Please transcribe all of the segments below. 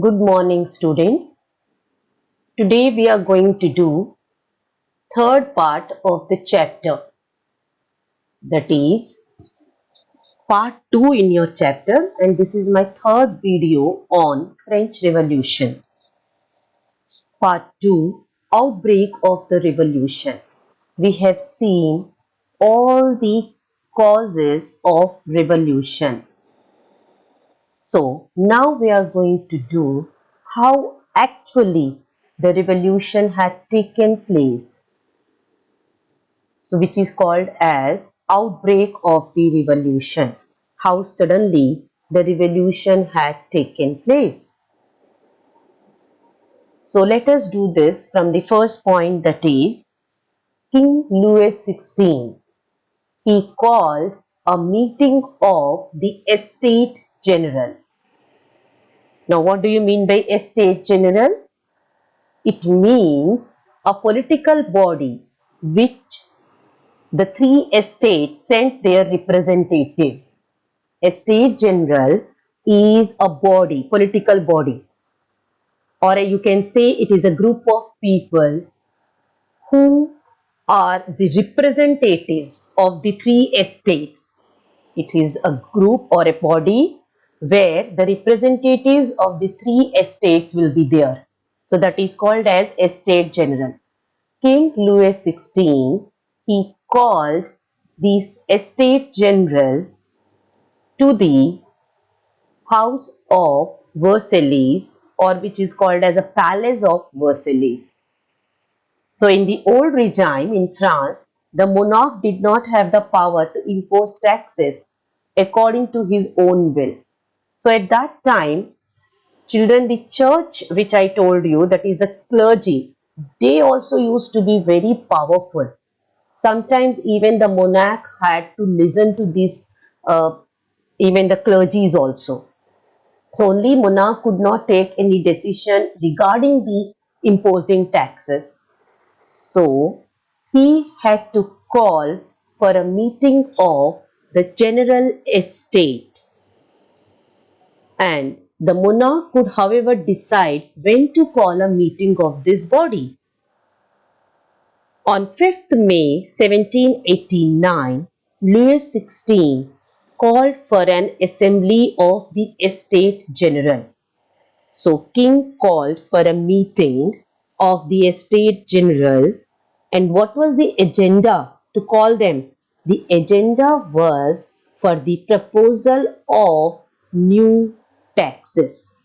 Good morning, students. Today we are going to do third part of the chapter, that is part 2 in your chapter, and this is my third video on French Revolution. Part 2, Outbreak of the Revolution. We have seen all the causes of revolution. So now we are going to do how actually the revolution had taken place. So which is called as outbreak of the revolution. How suddenly the revolution had taken place. So let us do this from the first point, that is King Louis XVI. He called a meeting of the Estate General. Now what do you mean by Estate General? It means a political body which the three estates sent their representatives. Estate General is a body, political body, or you can say it is a group of people who are the representatives of the three estates. It is a group or a body where the representatives of the three estates will be there. So that is called as Estate General. King Louis XVI, he called this Estate General to the House of Versailles, or which is called as a Palace of Versailles. So in the old regime in France, the monarch did not have the power to impose taxes according to his own will. So at that time, children, the church which I told you, that is the clergy, they also used to be very powerful. Sometimes even the monarch had to listen to this, even the clergies also. So only monarch could not take any decision regarding the imposing taxes. So he had to call for a meeting of the general estate, and the monarch could however decide when to call a meeting of this body. On 5th May 1789, Louis XVI called for an assembly of the Estate General. So King called for a meeting of the Estate General, and what was the agenda to call them? The agenda was for the proposal of new taxes,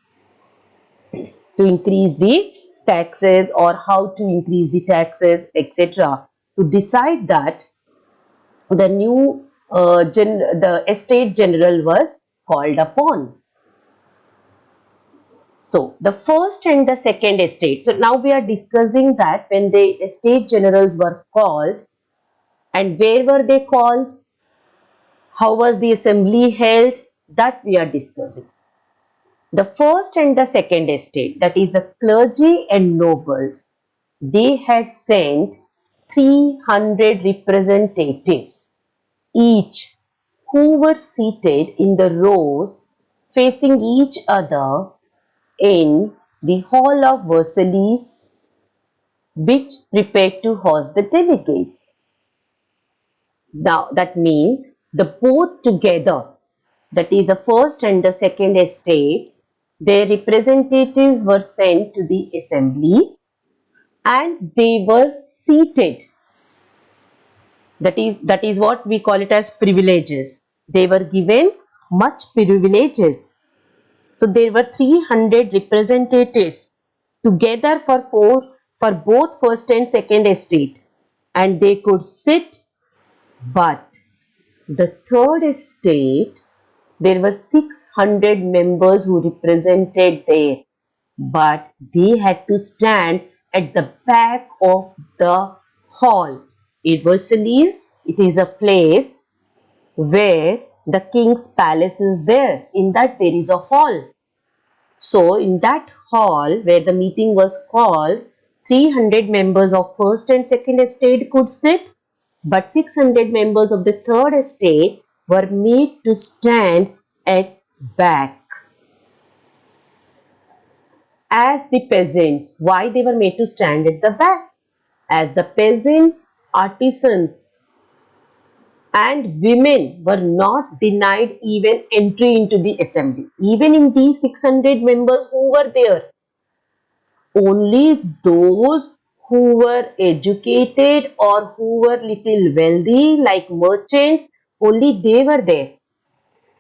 to increase the taxes or how to increase the taxes, etc. To decide that, the new the Estate General was called upon. So the first and the second estate. So now we are discussing that when the estate generals were called, and where were they called, how was the assembly held, that we are discussing. The first and the second estate, that is the clergy and nobles, they had sent 300 representatives, each who were seated in the rows facing each other in the Hall of Versailles, which prepared to host the delegates. Now that means the both together, that is the first and the second estates, their representatives were sent to the assembly and they were seated. That is what we call it as privileges. They were given much privileges. So there were 300 representatives together for both first and second estate, and they could sit. But the third estate, there were 600 members who represented there, but they had to stand at the back of the hall. In Versailles, it is a place where the king's palace is there. In that there is a hall. So in that hall where the meeting was called, 300 members of first and second estate could sit, but 600 members of the third estate were made to stand at back. as the peasants. Why they were made to stand at the back? As the peasants, artisans and women were not denied even entry into the assembly. Even in these 600 members who were there, only those who were educated or who were little wealthy like merchants, only they were there.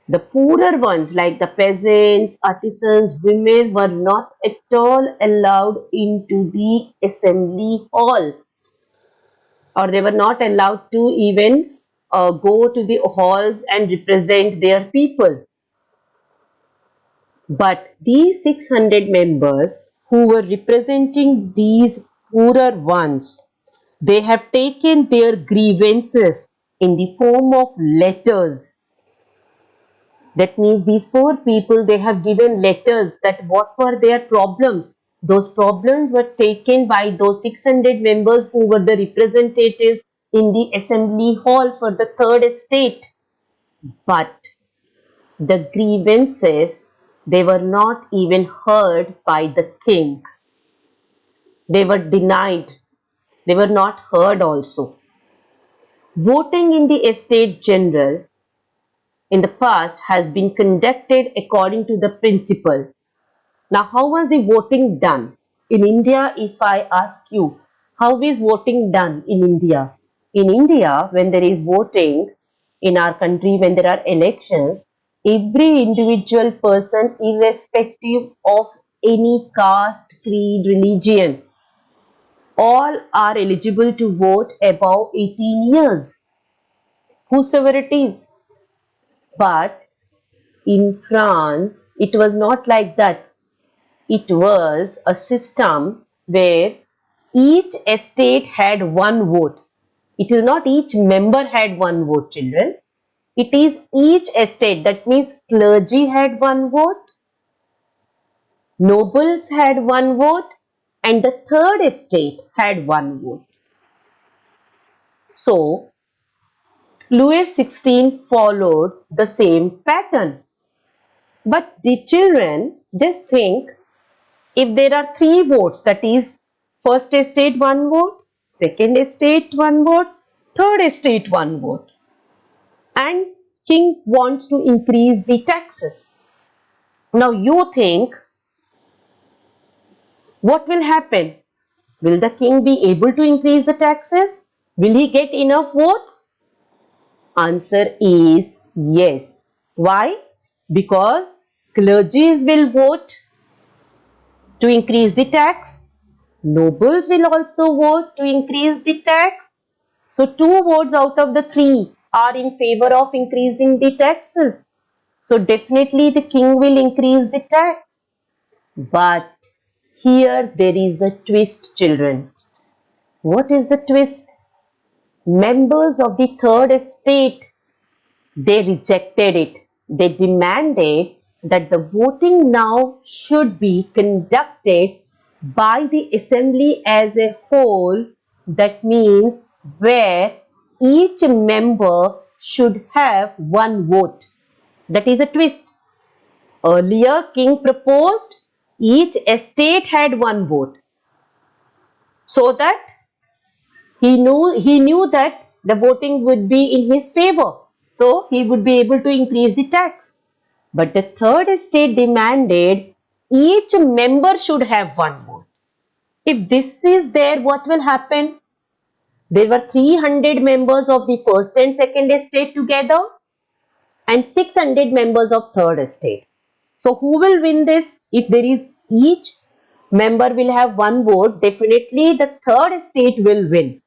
The poorer ones like the peasants, artisans, women were not at all allowed into the assembly hall, or they were not allowed to even go to the halls and represent their people. But these 600 members who were representing these poorer ones, they have taken their grievances in the form of letters. That means these poor people, they have given letters that what were their problems. Those problems were taken by those 600 members who were the representatives in the assembly hall for the third estate. But the grievances, they were not even heard by the king. They were denied. They were not heard also. Voting in the estate general in the past has been conducted according to the principle. Now, how was the voting done? In India, if I ask you, how is voting done in India? In India, when there is voting in our country, when there are elections, every individual person, irrespective of any caste, creed, religion, all are eligible to vote above 18 years, whosoever it is. But in France, it was not like that. It was a system where each estate had one vote. It is not each member had one vote, children. It is each estate. That means clergy had one vote, nobles had one vote, and the third estate had one vote. So, Louis XVI followed the same pattern. But the children, just think, if there are three votes, that is first estate one vote, second estate one vote, third estate one vote, and king wants to increase the taxes. Now you think what will happen? Will the king be able to increase the taxes? Will he get enough votes? Answer is yes. Why? Because clergies will vote to increase the tax. Nobles will also vote to increase the tax. So, two votes out of the three are in favor of increasing the taxes. So, definitely the king will increase the tax. But here there is a twist, children. What is the twist? Members of the third estate, they rejected it. They demanded that the voting now should be conducted by the assembly as a whole. That means where each member should have one vote. That is a twist. Earlier, king proposed each estate had one vote, so that he knew that the voting would be in his favor, so he would be able to increase the tax. But the third estate demanded each member should have one vote. If this is there, what will happen? There were 300 members of the first and second estate together and 600 members of third estate. So who will win this? If there is each member will have one vote, definitely the third estate will win.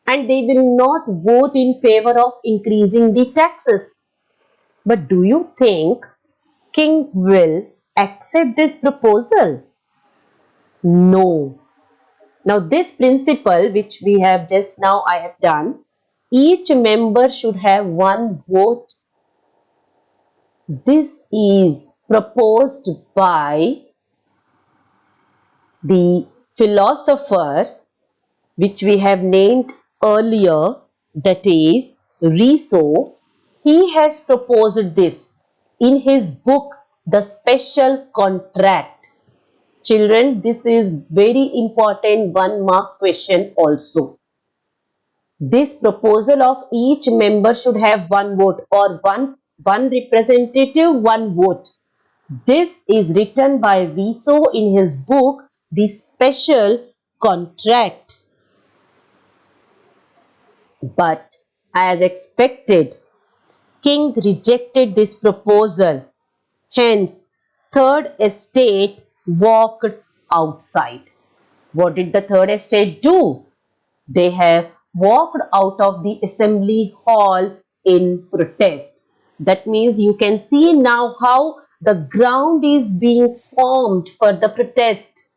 And they will not vote in favor of increasing the taxes. But do you think king will accept this proposal? No. Now this principle which we have just now I have done, each member should have one vote. This is proposed by the philosopher which we have named earlier, that is Rousseau. He has proposed this in his book The Special Contract. Children, this is very important 1 mark question also. This proposal of each member should have 1 vote, or one representative, 1 vote. This is written by Rousseau in his book, The Special Contract. But as expected, King rejected this proposal. Hence, Third Estate walked outside. What did the Third Estate do? They have walked out of the assembly hall in protest. That means you can see now how the ground is being formed for the protest.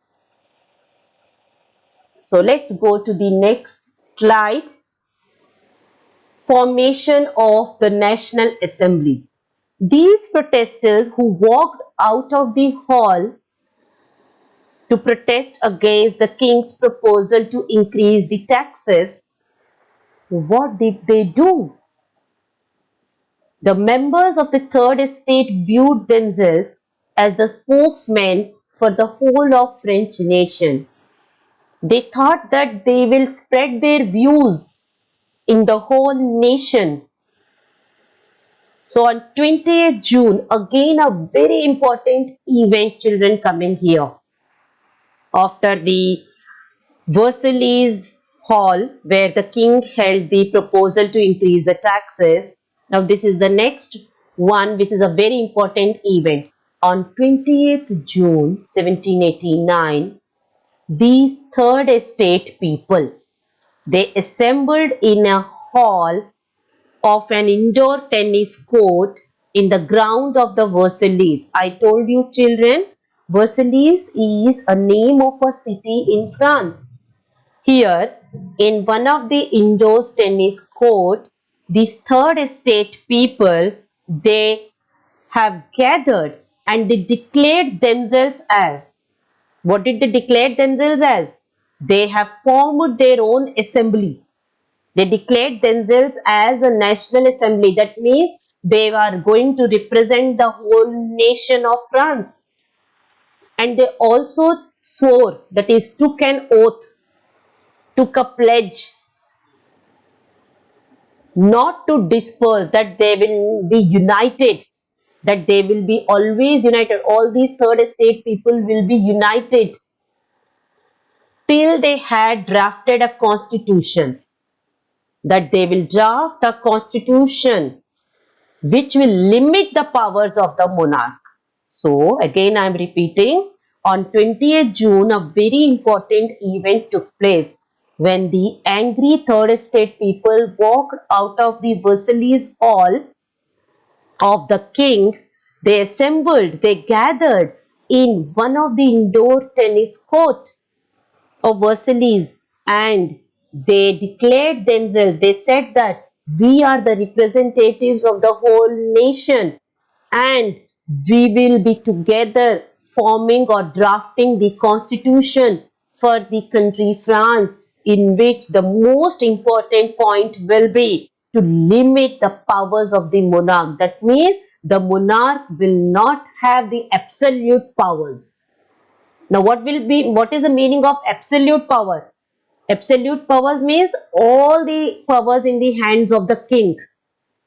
So let's go to the next slide. Formation of the National Assembly. These protesters who walked out of the hall to protest against the king's proposal to increase the taxes, what did they do? The members of the Third Estate viewed themselves as the spokesmen for the whole of French nation. They thought that they will spread their views in the whole nation. So on 20th June, again a very important event, children, coming here. After the Versailles Hall, where the king held the proposal to increase the taxes. Now this is the next one, which is a very important event. On 20th June 1789, these Third Estate people, they assembled in a hall of an indoor tennis court in the ground of the Versailles. I told you, children, Versailles is a name of a city in France. Here, in one of the indoor tennis court, these Third Estate people, they have gathered and they declared themselves as, what did they declare themselves as? They have formed their own assembly. They declared themselves as a national assembly. That means they are going to represent the whole nation of France. And they also swore, that is, took an oath, took a pledge not to disperse, that they will be united, that they will be always united. All these Third Estate people will be united till they had drafted a constitution, that they will draft a constitution which will limit the powers of the monarch. So again I am repeating, on 20th June a very important event took place when the angry Third Estate people walked out of the Versailles Hall of the king. They assembled, they gathered in one of the indoor tennis court of Versailles, and they declared themselves, they said that we are the representatives of the whole nation and we will be together forming or drafting the constitution for the country France, in which the most important point will be to limit the powers of the monarch. That means the monarch will not have the absolute powers. Now what is the meaning of absolute power? Absolute powers means all the powers in the hands of the king.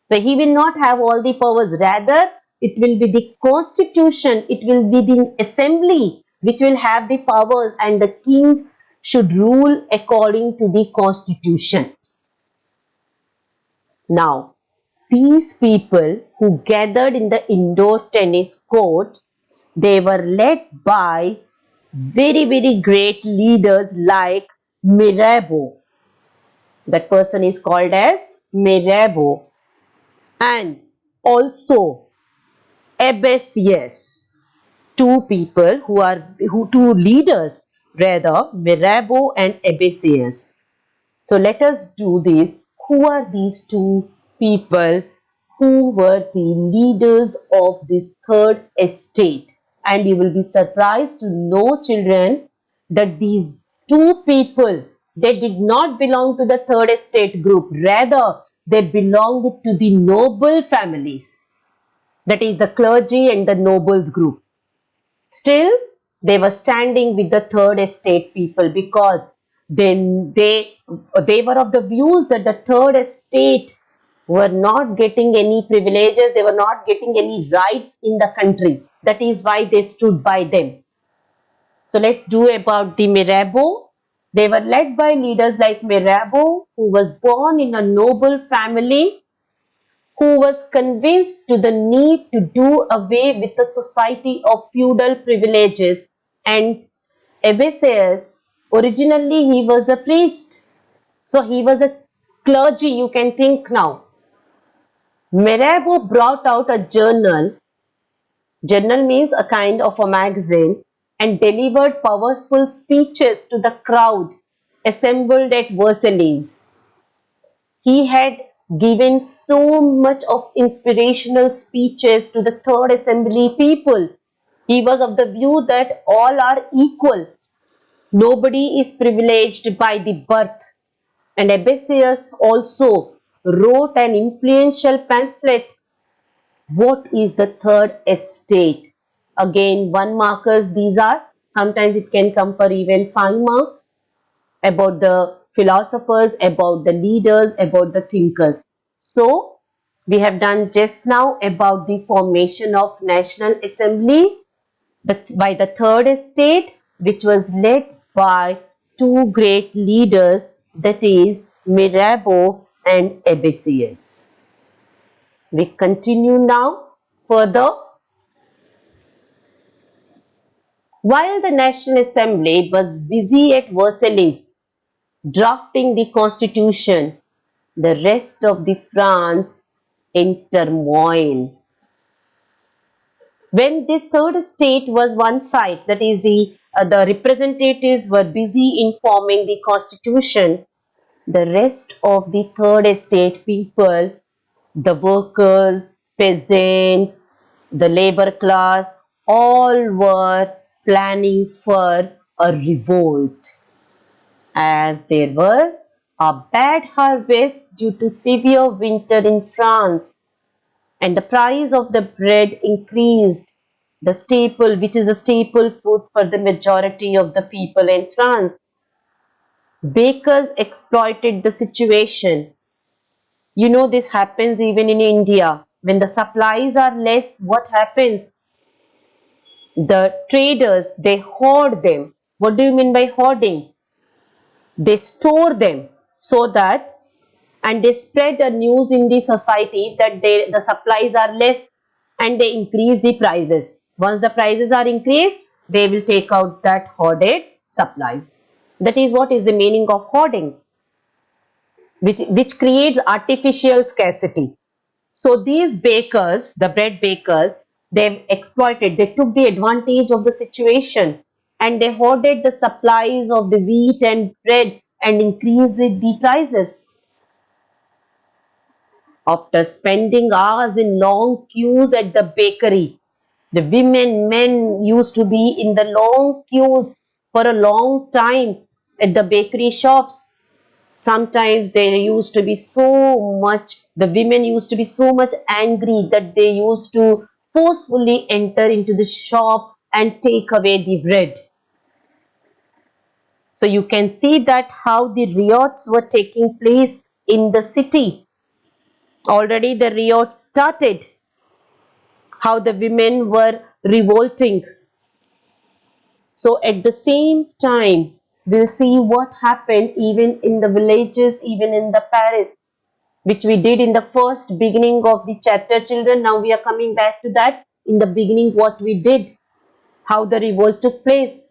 So he will not have all the powers. Rather, it will be the constitution, it will be the assembly which will have the powers, and the king should rule according to the constitution. Now, these people who gathered in the indoor tennis court, they were led by very great leaders like Mirabeau. That person is called as Mirabeau, and also Hébésiès. Two leaders rather, Mirabeau and Hébésiès. So let us do this. Who are these two people who were the leaders of this Third Estate? And you will be surprised to know, children, that these two people, they did not belong to the Third Estate group. Rather, they belonged to the noble families. That is the clergy and the nobles group. Still, they were standing with the third estate people, because then they were of the views that the third estate were not getting any privileges, they were not getting any rights in the country. That is why they stood by them. So let's do about the Mirabeau. They were led by leaders like Mirabeau, who was born in a noble family, who was convinced to the need to do away with the society of feudal privileges, and Hébésiès, originally he was a priest, so he was a clergy, you can think now. Mirabeau brought out a journal. Journal means a kind of a magazine, and delivered powerful speeches to the crowd assembled at Versailles. He had given so much of inspirational speeches to the Third Assembly people. He was of the view that all are equal. Nobody is privileged by the birth. And Hébésiès also wrote an influential pamphlet, What is the Third Estate? Again, 1 markers these are. Sometimes it can come for even 5 marks, about the philosophers, about the leaders, about the thinkers. So, we have done just now about the formation of National Assembly by the Third Estate, which was led by two great leaders, that is Mirabeau and Hébésiès. We continue now further. While the National Assembly was busy at Versailles drafting the constitution, the rest of the France in turmoil. When this third estate was one side, that is the representatives were busy in forming the constitution, the rest of the third estate people, the workers, peasants, the labor class, all were planning for a revolt, as there was a bad harvest due to severe winter in France, and the price of the bread increased, the staple, which is the staple food for the majority of the people in France. Bakers exploited the situation. You know, this happens even in India. When the supplies are less, what happens? The traders, they hoard them. What do you mean by hoarding? They store them so that, and they spread the news in the society that the supplies are less, and they increase the prices. Once the prices are increased, they will take out that hoarded supplies. That is what is the meaning of hoarding, which creates artificial scarcity. So these bakers, the bread bakers, they exploited, they took the advantage of the situation, and they hoarded the supplies of the wheat and bread and increased the prices. After spending hours in long queues at the bakery, the women, men used to be in the long queues for a long time at the bakery shops. Sometimes the women used to be so much angry that they used to forcefully enter into the shop and take away the bread. So you can see that how the riots were taking place in the city. Already the riots started, how the women were revolting. So at the same time, we'll see what happened even in the villages, even in the Paris, which we did in the first beginning of the chapter, children. Now we are coming back to that. In the beginning, what we did, how the revolt took place.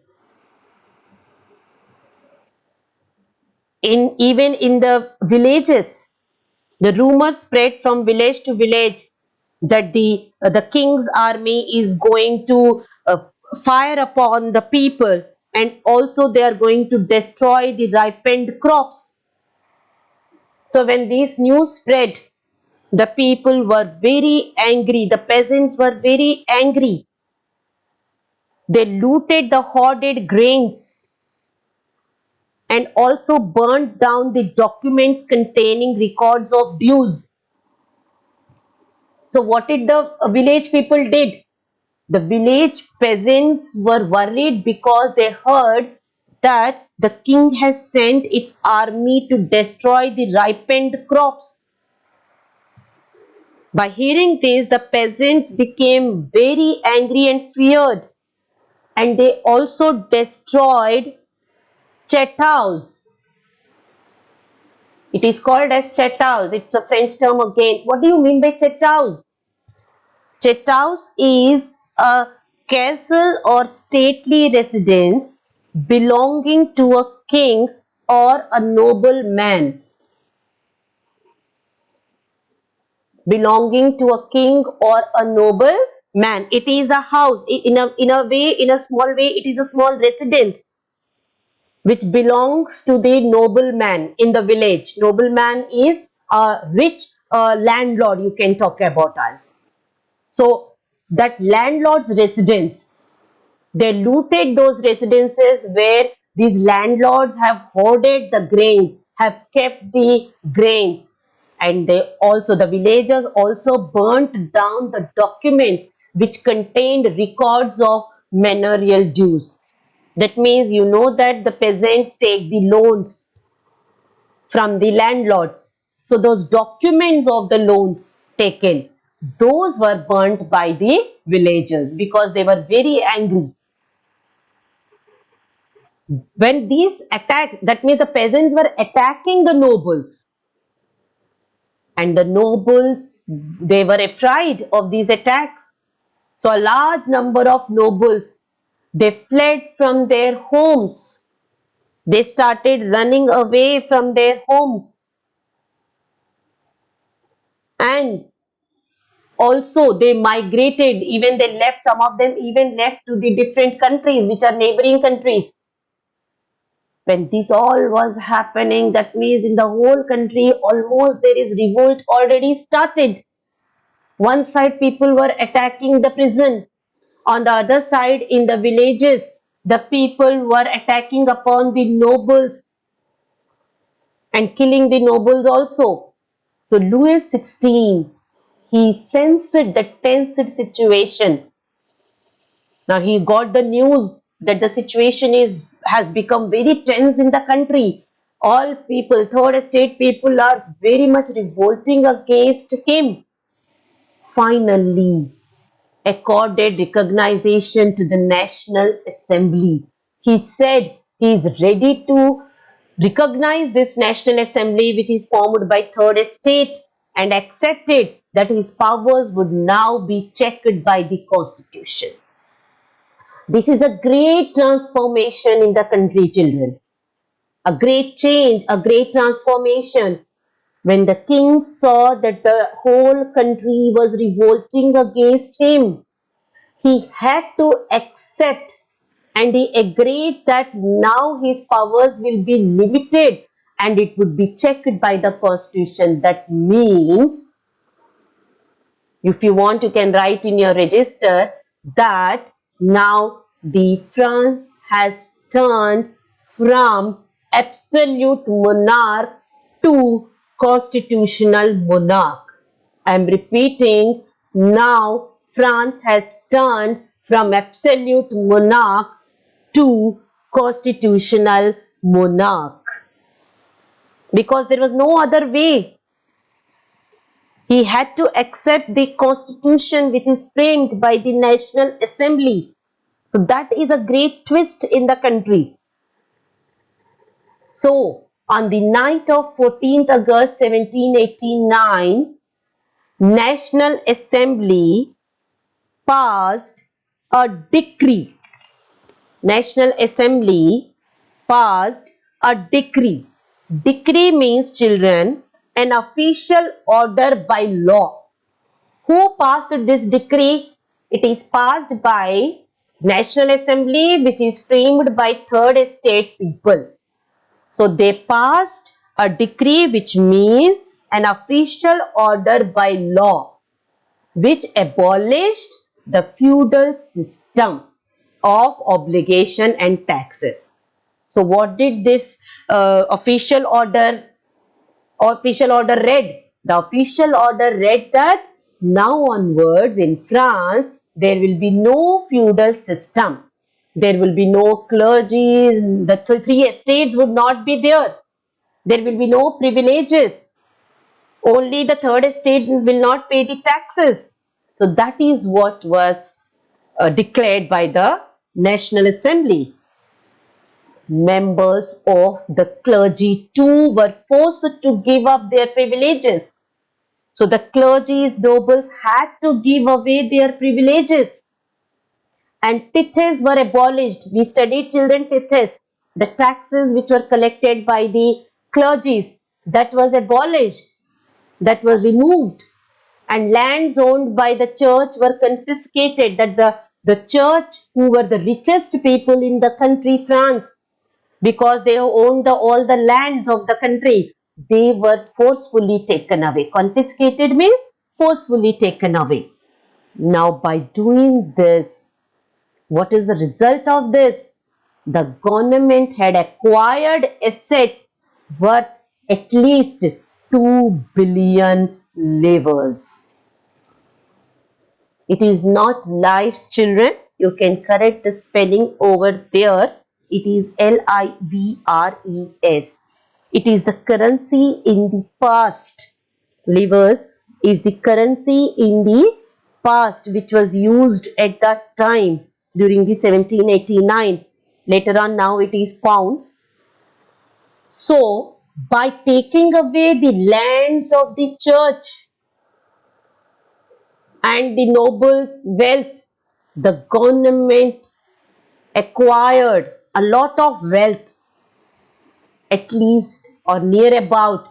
Even in the villages, the rumor spread from village to village that the king's army is going to fire upon the people, and also they are going to destroy the ripened crops. So when these news spread, the people were very angry, the peasants were very angry. They looted the hoarded grains and also burnt down the documents containing records of dues. So what did the village people did? The village peasants were worried because they heard that the king has sent its army to destroy the ripened crops. By hearing this, the peasants became very angry and feared, and they also destroyed chateaus. It is called as chateaus. It's a French term again. What do you mean by chateaus? Chateaus is a castle or stately residence belonging to a king or a nobleman. Belonging to a king or a nobleman. It is a house. In a small way, it is a small residence which belongs to the nobleman in the village. Nobleman is a rich landlord, you can talk about us. So that landlord's residence, they looted those residences where these landlords have hoarded the grains, have kept the grains, and the villagers also burnt down the documents which contained records of manorial dues. That means you know that the peasants take the loans from the landlords. So those documents of the loans taken, those were burnt by the villagers because they were very angry. When these attacks, that means the peasants were attacking the nobles, and the nobles, they were afraid of these attacks. So a large number of nobles, they fled from their homes. They started running away from their homes, and also they migrated, even they left, some of them even left to the different countries which are neighboring countries. When this all was happening, that means in the whole country almost there is revolt already started. One side people were attacking the prison, on the other side in the villages the people were attacking upon the nobles and killing the nobles also. So Louis XVI, he sensed the tensed situation. Now he got the news that the situation has become very tense in the country. All people, third estate people are very much revolting against him. Finally, accorded recognition to the National Assembly. He said he is ready to recognize this National Assembly which is formed by third estate, and accepted that his powers would now be checked by the Constitution. This is a great transformation in the country, children. A great change, a great transformation. When the king saw that the whole country was revolting against him, he had to accept, and he agreed that now his powers will be limited and it would be checked by the Constitution. That means, if you want, you can write in your register that now the France has turned from absolute monarch to constitutional monarch. I am repeating, now France has turned from absolute monarch to constitutional monarch, because there was no other way. He had to accept the constitution which is framed by the National Assembly. So that is a great twist in the country. So on the night of 14th August 1789, National Assembly passed a decree. National Assembly passed a decree. Decree means, children, an official order by law. Who passed this decree? It is passed by National Assembly, which is framed by third estate people. So they passed a decree, which means an official order by law, which abolished the feudal system of obligation and taxes. So what did this official order read? The official order read that now onwards in France, there will be no feudal system. There will be no clergy, the three estates would not be there. There will be no privileges. Only the third estate will not pay the taxes. So that is what was declared by the National Assembly. Members of the clergy too were forced to give up their privileges. So the clergy's nobles had to give away their privileges. And tithes were abolished. We studied children tithes, the taxes which were collected by the clergies, that was abolished, that was removed. And lands owned by the church were confiscated, that the church, who were the richest people in the country France, because they owned all the lands of the country, they were forcefully taken away. Confiscated means forcefully taken away. Now by doing this, what is the result of this? The government had acquired assets worth at least 2 billion livres. It is not lives, children. You can correct the spelling over there. It is livres. It is the currency in the past. Livres is the currency in the past which was used at that time during the 1789. Later on, now it is pounds. So, by taking away the lands of the church and the nobles' wealth, the government acquired a lot of wealth, at least or near about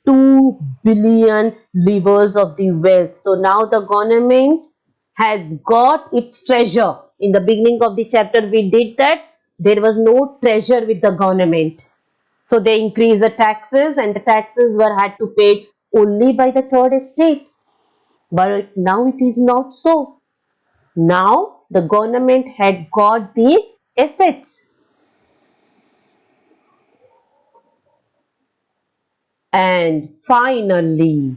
2 billion livres of the wealth. So now the government has got its treasure. In the beginning of the chapter we did that. There was no treasure with the government. So they increased the taxes, and the taxes were had to pay only by the third estate. But now it is not so. Now the government had got the assets. And finally,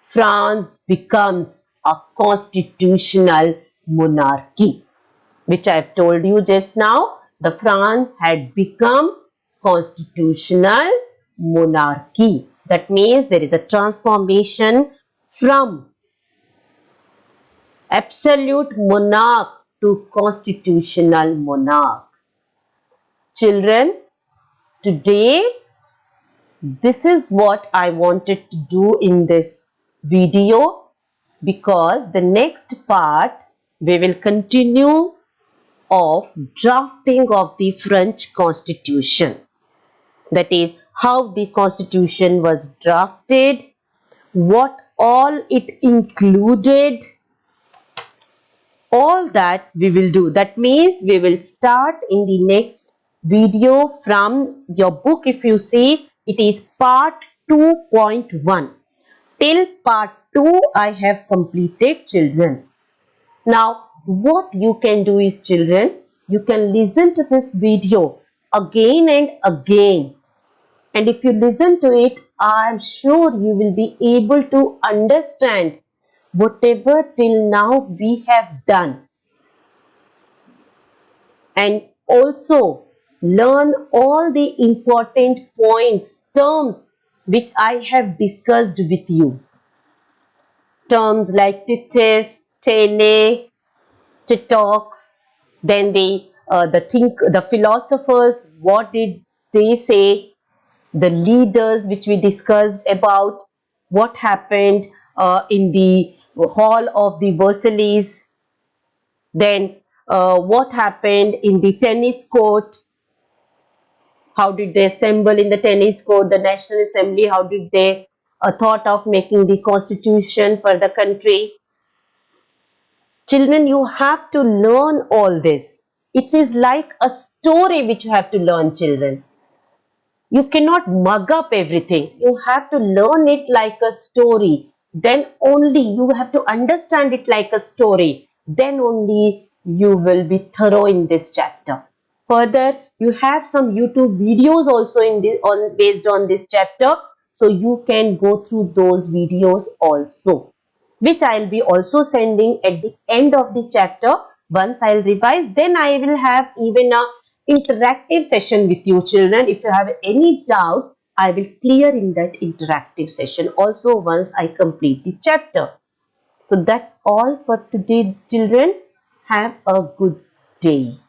France becomes a constitutional monarchy, which I have told you just now. The France had become constitutional monarchy. That means there is a transformation from absolute monarch to constitutional monarch. Children, today this is what I wanted to do in this video, because the next part we will continue of drafting of the French Constitution. That is, how the Constitution was drafted, what all it included, all that we will do. That means we will start in the next video from your book. If you see, it is part 2.1. Till part 2 I have completed, children. Now what you can do is, children, you can listen to this video again and again. And if you listen to it, I am sure you will be able to understand whatever till now we have done. And also learn all the important points, terms which I have discussed with you. Terms like tithes, tele, titox, then the philosophers, what did they say, the leaders which we discussed about, what happened in the hall of the Versailles, then what happened in the tennis court, how did they assemble in the tennis court, the National Assembly, how did they thought of making the constitution for the country. Children, you have to learn all this. It is like a story which you have to learn, children. You cannot mug up everything. You have to learn it like a story. Then only you have to understand it like a story. Then only you will be thorough in this chapter. Further, you have some YouTube videos also based on this chapter. So you can go through those videos also. which I'll be also sending at the end of the chapter. Once I'll revise, then I will have even a interactive session with you children. If you have any doubts, I will clear in that interactive session also once I complete the chapter. So that's all for today children. Have a good day.